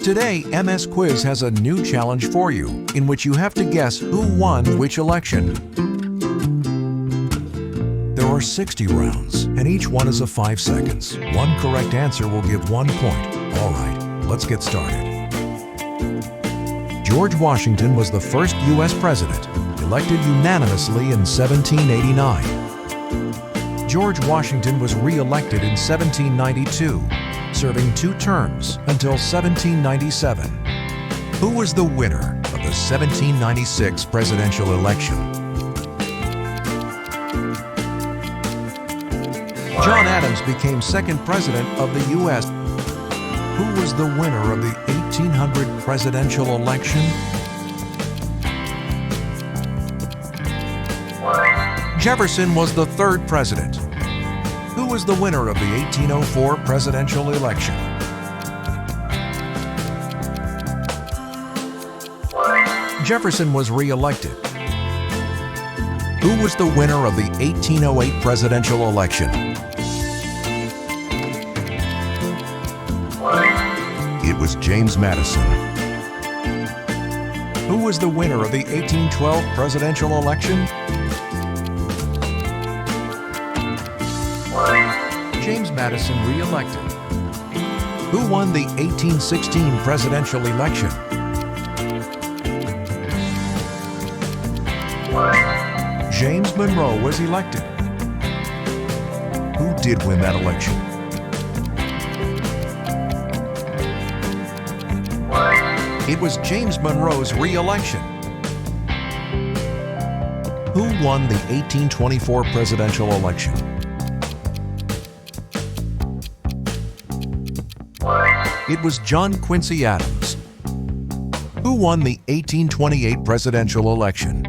Today, MS Quiz has a new challenge for you, in which you have to guess who won which election. There are 60 rounds, and each one is of 5 seconds. One correct answer will give 1 point. All right, let's get started. George Washington was the first U.S. president, elected unanimously in 1789. George Washington was re-elected in 1792, serving 2 terms until 1797. Who was the winner of the 1796 presidential election? John Adams became second president of the U.S. Who was the winner of the 1800 presidential election? Jefferson was the 3rd president. Who was the winner of the 1804 presidential election? Jefferson was re-elected. Who was the winner of the 1808 presidential election? It was James Madison. Who was the winner of the 1812 presidential election? James Madison re-elected. Who won the 1816 presidential election? James Monroe was elected. Who did win that election? It was James Monroe's re-election. Who won the 1824 presidential election? It was John Quincy Adams. Who won the 1828 presidential election?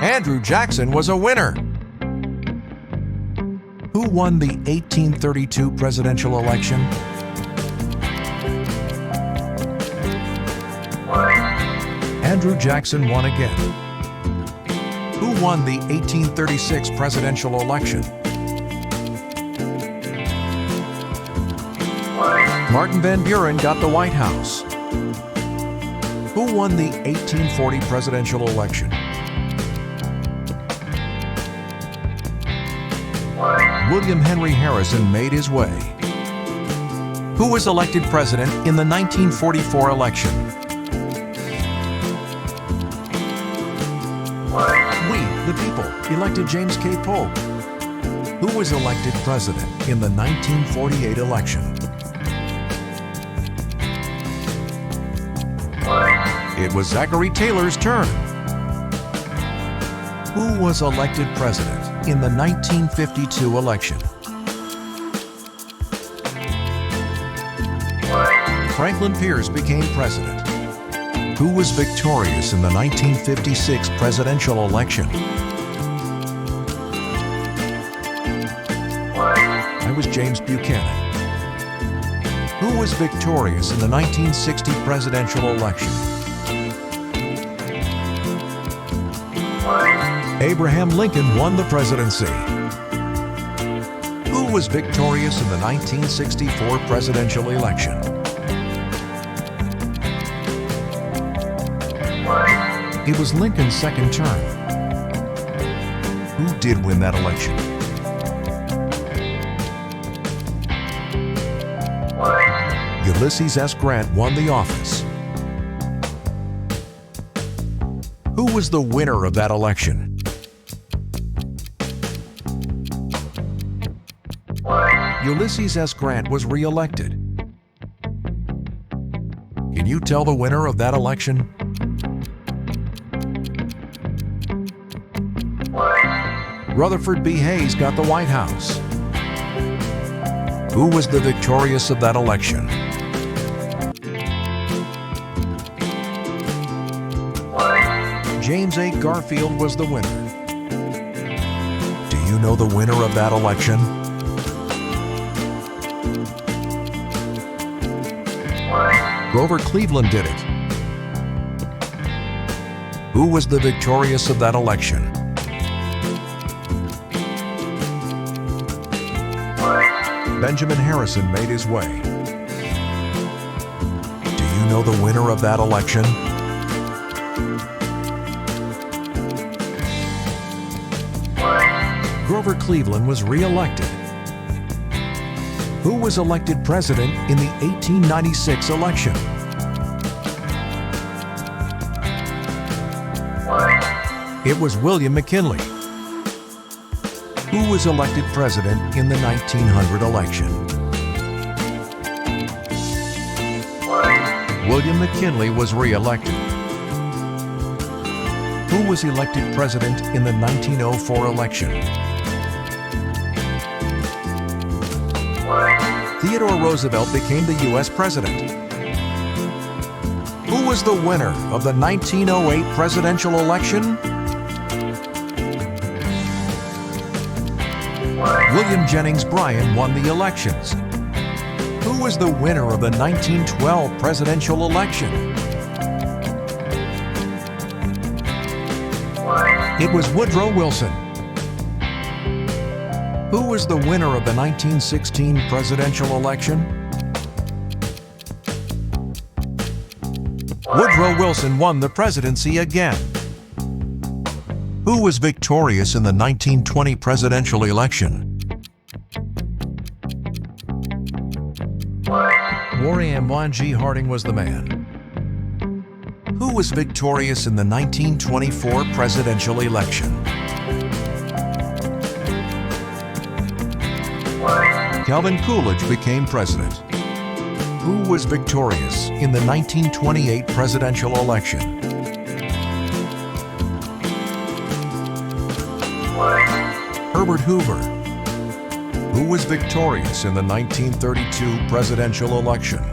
Andrew Jackson was a winner. Who won the 1832 presidential election? Andrew Jackson won again. Who won the 1836 presidential election? Martin Van Buren got the White House. Who won the 1840 presidential election? William Henry Harrison made his way. Who was elected president in the 1944 election? We, the people, elected James K. Polk. Who was elected president in the 1948 election? It was Zachary Taylor's turn. Who was elected president in the 1952 election? Franklin Pierce became president. Who was victorious in the 1956 presidential election? That was James Buchanan. Who was victorious in the 1960 presidential election? Abraham Lincoln won the presidency. Who was victorious in the 1964 presidential election? It was Lincoln's second term. Who did win that election? Ulysses S. Grant won the office. Who was the winner of that election? Ulysses S. Grant was re-elected. Can you tell the winner of that election? Rutherford B. Hayes got the White House. Who was the victorious of that election? James A. Garfield was the winner. Do you know the winner of that election? Grover Cleveland did it. Who was the victorious of that election? Benjamin Harrison made his way. Do you know the winner of that election? Grover Cleveland was re-elected. Who was elected president in the 1896 election? It was William McKinley. Who was elected president in the 1900 election? William McKinley was re-elected. Who was elected president in the 1904 election? Theodore Roosevelt became the U.S. president. Who was the winner of the 1908 presidential election? William Jennings Bryan won the elections. Who was the winner of the 1912 presidential election? It was Woodrow Wilson. Who was the winner of the 1916 presidential election? Woodrow Wilson won the presidency again. Who was victorious in the 1920 presidential election? Warren G. Harding was the man. Who was victorious in the 1924 presidential election? Calvin Coolidge became president. Who was victorious in the 1928 presidential election? Herbert Hoover. Who was victorious in the 1932 presidential election?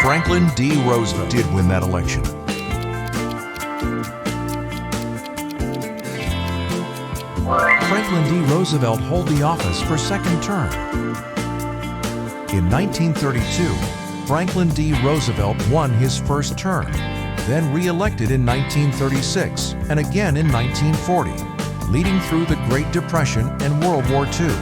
Franklin D. Roosevelt did win that election. Franklin D. Roosevelt held the office for second term. In 1932, Franklin D. Roosevelt won his first term, then re-elected in 1936 and again in 1940, leading through the Great Depression and World War II.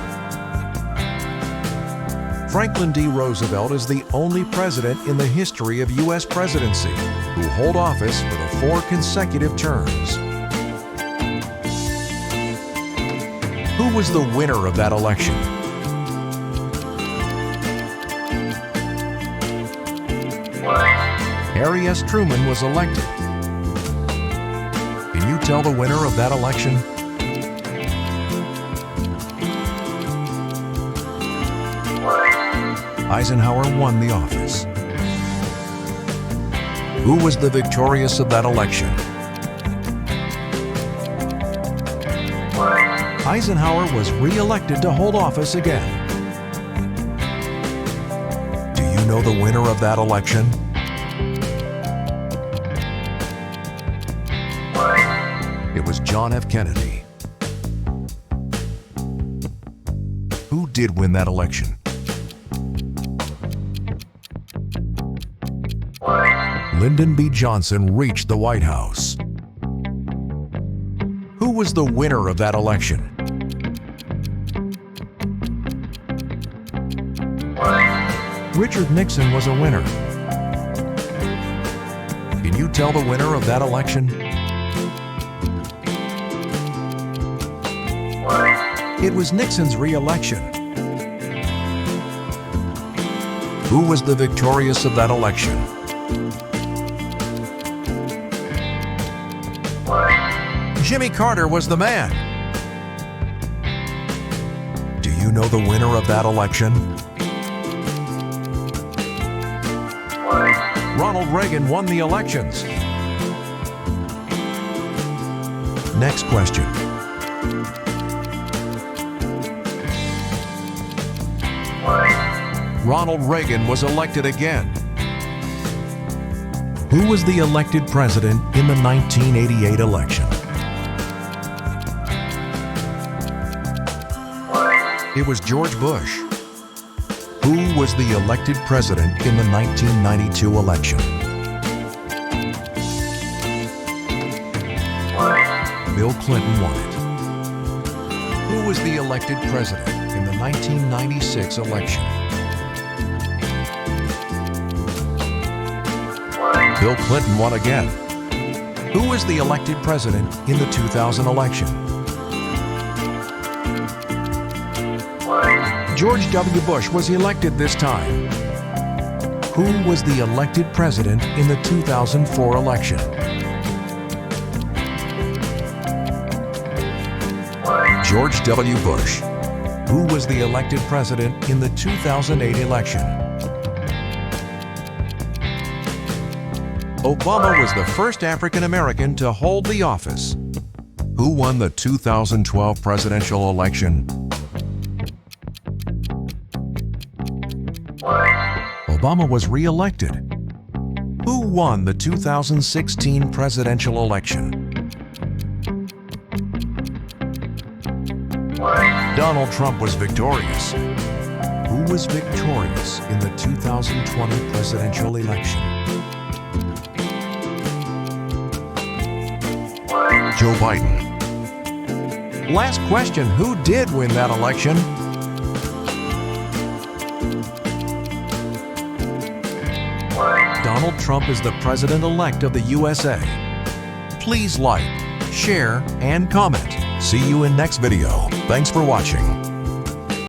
Franklin D. Roosevelt is the only president in the history of U.S. presidency who held office for the 4 consecutive terms. Who was the winner of that election? Harry S. Truman was elected. Can you tell the winner of that election? Eisenhower won the office. Who was the victorious of that election? Eisenhower was re-elected to hold office again. Do you know the winner of that election? It was John F. Kennedy. Who did win that election? Lyndon B. Johnson reached the White House. Who was the winner of that election? Richard Nixon was a winner. Can you tell the winner of that election? It was Nixon's re-election. Who was the victorious of that election? Jimmy Carter was the man. Do you know the winner of that election? Ronald Reagan won the elections. Next question. Ronald Reagan was elected again. Who was the elected president in the 1988 election? It was George Bush. Who was the elected president in the 1992 election? Bill Clinton won it. Who was the elected president in the 1996 election? Bill Clinton won again. Who was the elected president in the 2000 election? George W. Bush was elected this time. Who was the elected president in the 2004 election? George W. Bush. Who was the elected president in the 2008 election? Obama was the first African American to hold the office. Who won the 2012 presidential election? Obama was re-elected. Who won the 2016 presidential election? Donald Trump was victorious. Who was victorious in the 2020 presidential election? Joe Biden. Last question, who did win that election? Donald Trump is the president-elect of the USA. Please like, share, and comment. See you in next video. Thanks for watching.